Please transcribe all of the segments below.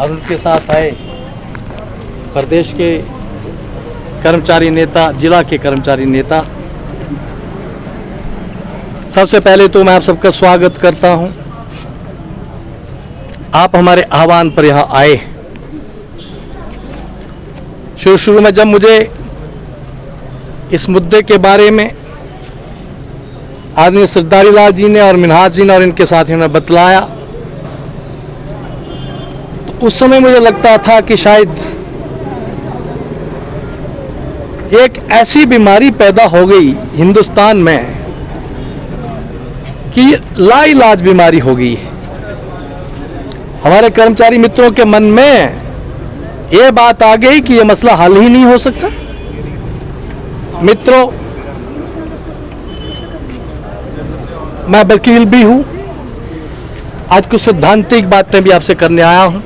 और उनके साथ आए प्रदेश के कर्मचारी नेता, जिला के कर्मचारी नेता। सबसे पहले तो मैं आप सबका स्वागत करता हूं। आप हमारे आह्वान पर यहाँ आए। शुरू में जब मुझे इस मुद्दे के बारे में आदरणीय सरदारी लाल जी ने और मिन्हाज जी ने और इनके साथियों ने बतलाया, तो उस समय मुझे लगता था कि शायद एक ऐसी बीमारी पैदा हो गई हिंदुस्तान में कि लाइलाज बीमारी हो गई। हमारे कर्मचारी मित्रों के मन में ये बात आ गई कि ये मसला हल ही नहीं हो सकता। मित्रों, मैं वकील भी हूं, आज कुछ सैद्धांतिक बातें भी आपसे करने आया हूं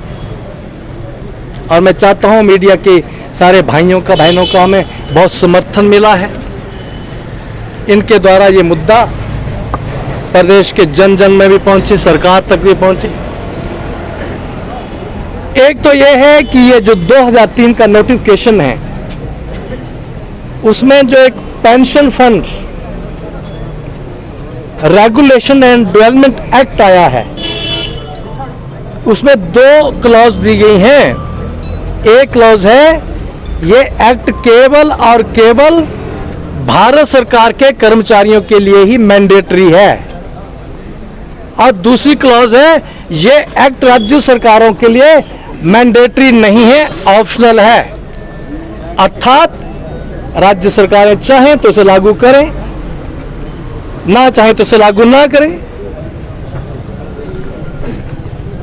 और मैं चाहता हूं मीडिया के सारे भाइयों का, बहनों का हमें बहुत समर्थन मिला है। इनके द्वारा ये मुद्दा प्रदेश के जन जन में भी पहुंचे, सरकार तक भी पहुंचे। एक तो ये है कि ये जो 2003 का नोटिफिकेशन है, उसमें जो एक pension fund regulation and development act आया है, उसमें 2 क्लॉज दी गई हैं। एक क्लॉज है ये एक्ट केवल और केवल भारत सरकार के कर्मचारियों के लिए ही मैंडेटरी है, और दूसरी क्लॉज है ये एक्ट राज्य सरकारों के लिए मैंडेटरी नहीं है, ऑप्शनल है। अर्थात राज्य सरकारें चाहें तो इसे लागू करें, ना चाहें तो इसे लागू ना करें।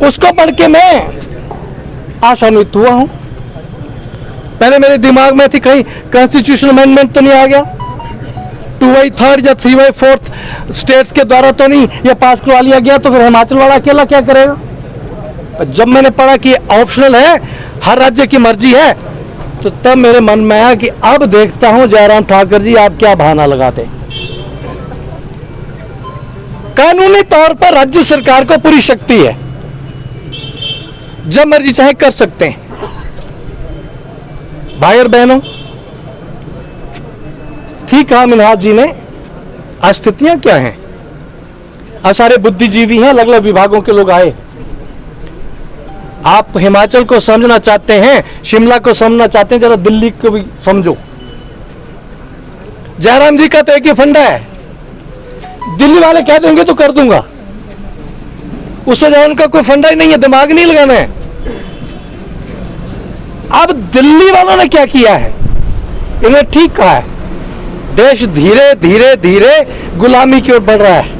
उसको पढ़ के मैं आशान्वित हुआ हूं। पहले मेरे दिमाग में थी कहीं कॉन्स्टिट्यूशनल अमेंडमेंट तो नहीं आ गया, 2/3 या 3/4 स्टेट्स के द्वारा तो नहीं ये पास करवा लिया गया, तो फिर हिमाचल वाला अकेला क्या करेगा। जब मैंने पढ़ा कि ऑप्शनल है, हर राज्य की मर्जी है, तो तब मेरे मन में आया कि अब देखता हूं जयराम ठाकुर जी आप क्या बहाना लगाते। कानूनी तौर पर राज्य सरकार को पूरी शक्ति है, जब मर्जी चाहे कर सकते हैं। भाई और बहनों, ठीक कहा मिन्हाज जी ने, स्थितियां क्या हैं। अब सारे बुद्धिजीवी हैं, अलग अलग विभागों के लोग आए। आप हिमाचल को समझना चाहते हैं, शिमला को समझना चाहते हैं, जरा दिल्ली को भी समझो। जयराम जी का तो एक ही फंडा है, दिल्ली वाले कह देंगे तो कर दूंगा, उससे ज्यादा उनका कोई फंडा ही नहीं है, दिमाग नहीं लगाना है। अब दिल्ली वालों ने क्या किया है, इन्हें ठीक कहा है, देश धीरे धीरे धीरे गुलामी की ओर बढ़ रहा है।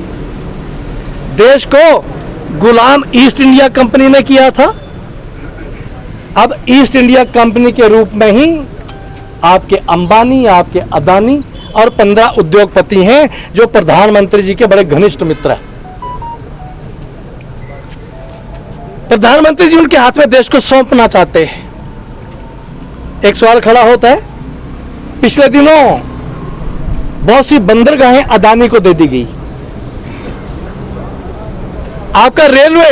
देश को गुलाम ईस्ट इंडिया कंपनी ने किया था, अब ईस्ट इंडिया कंपनी के रूप में ही आपके अंबानी, आपके अदानी और 15 उद्योगपति हैं जो प्रधानमंत्री जी के बड़े घनिष्ठ मित्र हैं। प्रधानमंत्री जी उनके हाथ में देश को सौंपना चाहते हैं। एक सवाल खड़ा होता है, पिछले दिनों बहुत सी बंदरगाहें अदानी को दे दी गई। आपका रेलवे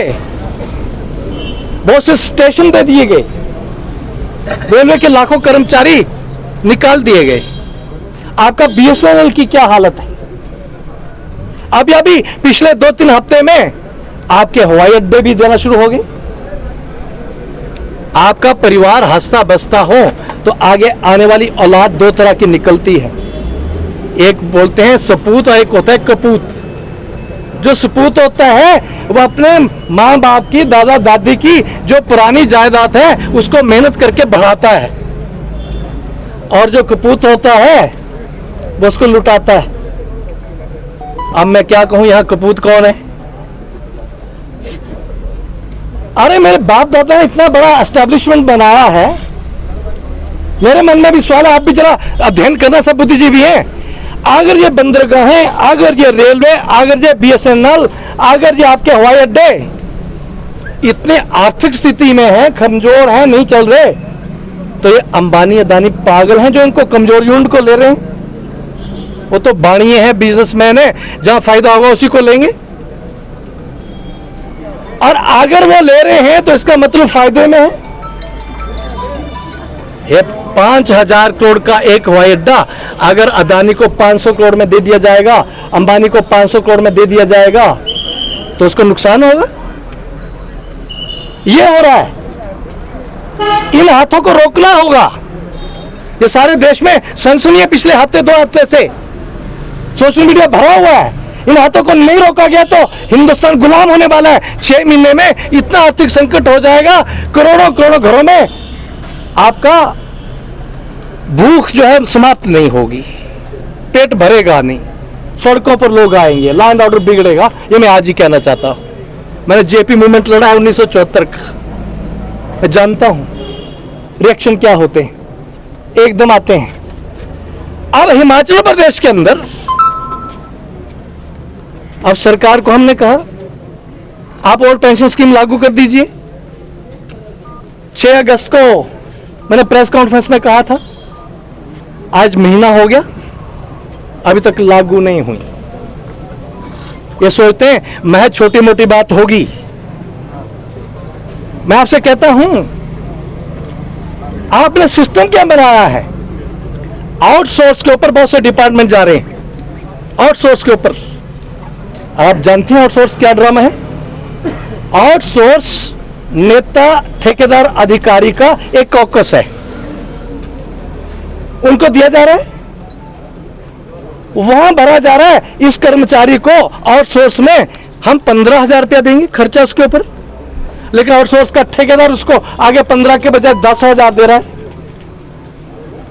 बहुत से स्टेशन दे दिए गए, रेलवे के लाखों कर्मचारी निकाल दिए गए। आपका बीएसएनएल की क्या हालत है। अभी पिछले 2-3 हफ्ते में आपके हवाई अड्डे भी देना शुरू हो गए। आपका परिवार हंसता बसता हो तो आगे आने वाली औलाद 2 तरह की निकलती है, एक बोलते हैं सपूत और एक होता है कपूत। जो सपूत होता है वो अपने माँ बाप की, दादा दादी की जो पुरानी जायदाद है उसको मेहनत करके बढ़ाता है, और जो कपूत होता है वो उसको लुटाता है। अब मैं क्या कहूं, यहां कपूत कौन है। अरे मेरे बाप दादा ने इतना बड़ा एस्टेब्लिशमेंट बनाया है, मेरे मन में भी सवाल है, आप भी जरा अध्ययन करना, सब बुद्धिजीवी हैं। अगर ये बंदरगाहें, अगर ये रेलवे, अगर ये बीएसएनएल, अगर ये आपके हवाई अड्डे इतने आर्थिक स्थिति में हैं, कमजोर हैं, नहीं चल रहे, तो ये अंबानी अदानी पागल हैं जो इनको कमजोर यूनिट को ले रहे हैं। वो तो बाणिये हैं, बिजनेसमैन है, जहां फायदा होगा उसी को लेंगे। और अगर वो ले रहे हैं तो इसका मतलब फायदे में है। ये 5,000 करोड़ का एक हवाई अड्डा अगर अदानी को 500 करोड़ में दे दिया जाएगा, अंबानी को 500 करोड़ में दे दिया जाएगा, तो उसको नुकसान होगा। ये हो रहा है, इन हाथों को रोकना होगा। ये सारे देश में सनसनी है पिछले हफ्ते 2 हफ्ते से, सोशल मीडिया भरा हुआ है। इन हाथों को नहीं रोका गया तो हिंदुस्तान गुलाम होने वाला है। 6 महीने में इतना आर्थिक संकट हो जाएगा, करोड़ों करोड़ों घरों में आपका भूख जो है समाप्त नहीं होगी, पेट भरेगा नहीं, सड़कों पर लोग आएंगे, लॉ एंड ऑर्डर बिगड़ेगा। ये मैं आज ही कहना चाहता हूं। मैंने जेपी मूवमेंट लड़ा है 1974 का, मैं जानता हूं रिएक्शन क्या होते हैं, एकदम आते हैं। अब हिमाचल प्रदेश के अंदर अब सरकार को हमने कहा आप ओल्ड पेंशन स्कीम लागू कर दीजिए। 6 अगस्त को मैंने प्रेस कॉन्फ्रेंस में कहा था, आज महीना हो गया अभी तक लागू नहीं हुई। ये सोचते हैं महज छोटी मोटी बात होगी। मैं आपसे कहता हूं आपने सिस्टम क्या बनाया है? आउटसोर्स के ऊपर बहुत से डिपार्टमेंट जा रहे हैं, आउटसोर्स के ऊपर। आप जानते हैं आउटसोर्स क्या ड्रामा है? आउटसोर्स नेता ठेकेदार अधिकारी का एक कॉकस है, उनको दिया जा रहा है, वहां भरा जा रहा है। इस कर्मचारी को आउटसोर्स में हम 15,000 रुपया देंगे खर्चा उसके ऊपर, लेकिन आउटसोर्स का ठेकेदार उसको आगे 15 के बजाय 10,000 दे रहा है।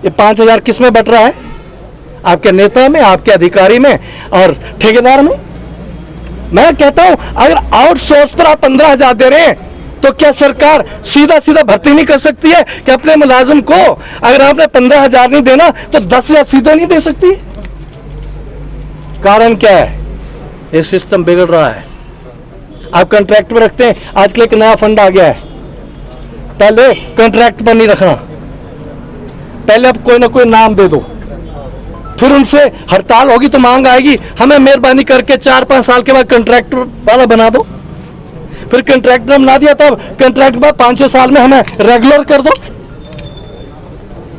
ये 5,000 किस में बट रहा है? आपके नेता में, आपके अधिकारी में और ठेकेदार में। मैं कहता हूं अगर आउटसोर्स पर आप 15,000 दे रहे हैं तो क्या सरकार सीधा सीधा भर्ती नहीं कर सकती है कि अपने मुलाजिम को अगर आपने 15,000 नहीं देना तो 10,000 सीधा नहीं दे सकती? कारण क्या है? ये सिस्टम बिगड़ रहा है। आप कॉन्ट्रैक्ट पर रखते हैं, आजकल एक नया फंड आ गया है, पहले कॉन्ट्रैक्ट पर नहीं रखना, पहले आप कोई ना कोई नाम दे दो, फिर उनसे हड़ताल होगी तो मांग आएगी हमें मेहरबानी करके 4-5 साल के बाद कॉन्ट्रैक्टर वाला बना दो। फिर कॉन्ट्रैक्टर बना दिया तब कॉन्ट्रैक्ट बाद 5-6 साल में हमें रेगुलर कर दो।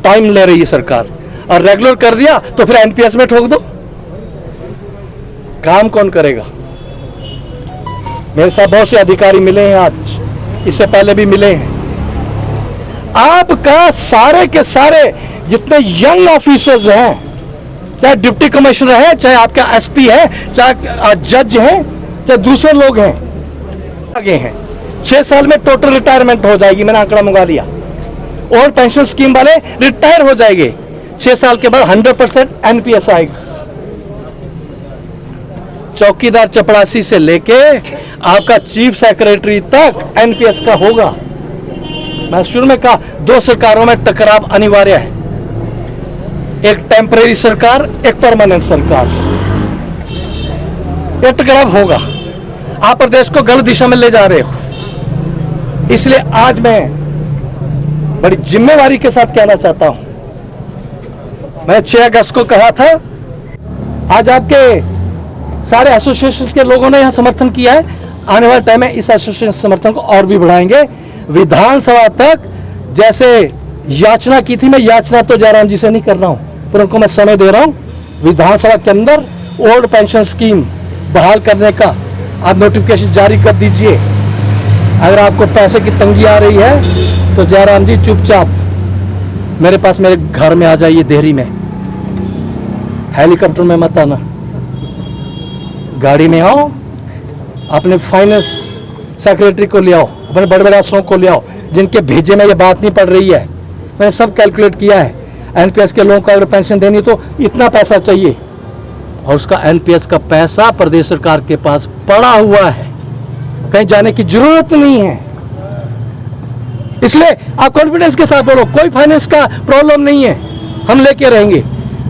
टाइम ले रही है सरकार, और रेगुलर कर दिया तो फिर एनपीएस में ठोक दो। काम कौन करेगा? मेरे साथ बहुत से अधिकारी मिले हैं आज, इससे पहले भी मिले हैं। आपका सारे के सारे जितने यंग ऑफिसर्स हैं, चाहे डिप्टी कमिश्नर है, चाहे आपका एसपी है, चाहे जज है, चाहे दूसरे लोग हैं, आगे हैं, 6 साल में टोटल रिटायरमेंट हो जाएगी। मैंने आंकड़ा मंगा लिया। और पेंशन स्कीम वाले रिटायर हो जाएंगे 6 साल के बाद, 100% एनपीएस आएगा। चौकीदार चपरासी से लेके आपका चीफ सेक्रेटरी तक एनपीएस का होगा। मैं शुरू में कहा 2 सरकारों में टकराव अनिवार्य है, एक टेम्परेरी सरकार, एक परमानेंट सरकार। यह टकराव होगा। आप प्रदेश को गलत दिशा में ले जा रहे हो, इसलिए आज मैं बड़ी जिम्मेवारी के साथ कहना चाहता हूं। मैं 6 अगस्त को कहा था, आज आपके सारे एसोसिएशन के लोगों ने यहां समर्थन किया है। आने वाले टाइम में इस एसोसिएशन समर्थन को और भी बढ़ाएंगे। विधानसभा तक जैसे याचना की थी, मैं याचना तो जयराम जी से नहीं कर रहा हूं, पर उनको मैं समय दे रहा हूं। विधानसभा के अंदर ओल्ड पेंशन स्कीम बहाल करने का आप नोटिफिकेशन जारी कर दीजिए। अगर आपको पैसे की तंगी आ रही है तो जयराम जी चुपचाप मेरे पास, मेरे घर में आ जाइए, देहरी में। हेलीकॉप्टर में मत आना, गाड़ी में आओ, अपने फाइनेंस सेक्रेटरी को ले आओ, अपने बड़े बड़े अफसरों को ले आओ जिनके भेजे में ये बात नहीं पड़ रही है। मैंने सब कैलकुलेट किया है। एनपीएस के लोगों को अगर पेंशन देनी तो इतना पैसा चाहिए, और उसका एनपीएस का पैसा प्रदेश सरकार के पास पड़ा हुआ है, कहीं जाने की जरूरत नहीं है। इसलिए आप कॉन्फिडेंस के साथ बोलो, कोई फाइनेंस का प्रॉब्लम नहीं है, हम लेके रहेंगे।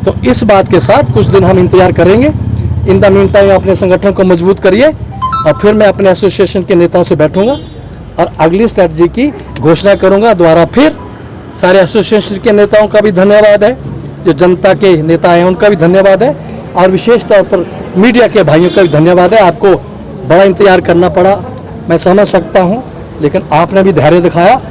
तो इस बात के साथ कुछ दिन हम इंतजार करेंगे। इन द मीन टाइम अपने संगठन को मजबूत करिए, और फिर मैं अपने एसोसिएशन के नेताओं से बैठूंगा और अगली स्ट्रैटेजी की घोषणा करूंगा। दोबारा फिर सारे एसोसिएशन के नेताओं का भी धन्यवाद है, जो जनता के नेता हैं उनका भी धन्यवाद है, और विशेष तौर पर मीडिया के भाइयों का भी धन्यवाद है। आपको बड़ा इंतजार करना पड़ा, मैं समझ सकता हूँ, लेकिन आपने भी धैर्य दिखाया।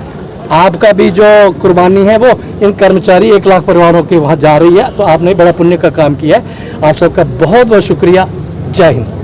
आपका भी जो कुर्बानी है वो इन कर्मचारी 1 लाख परिवारों के वहाँ जा रही है, तो आपने बड़ा पुण्य का काम किया है। आप सबका बहुत बहुत शुक्रिया। जय हिंद।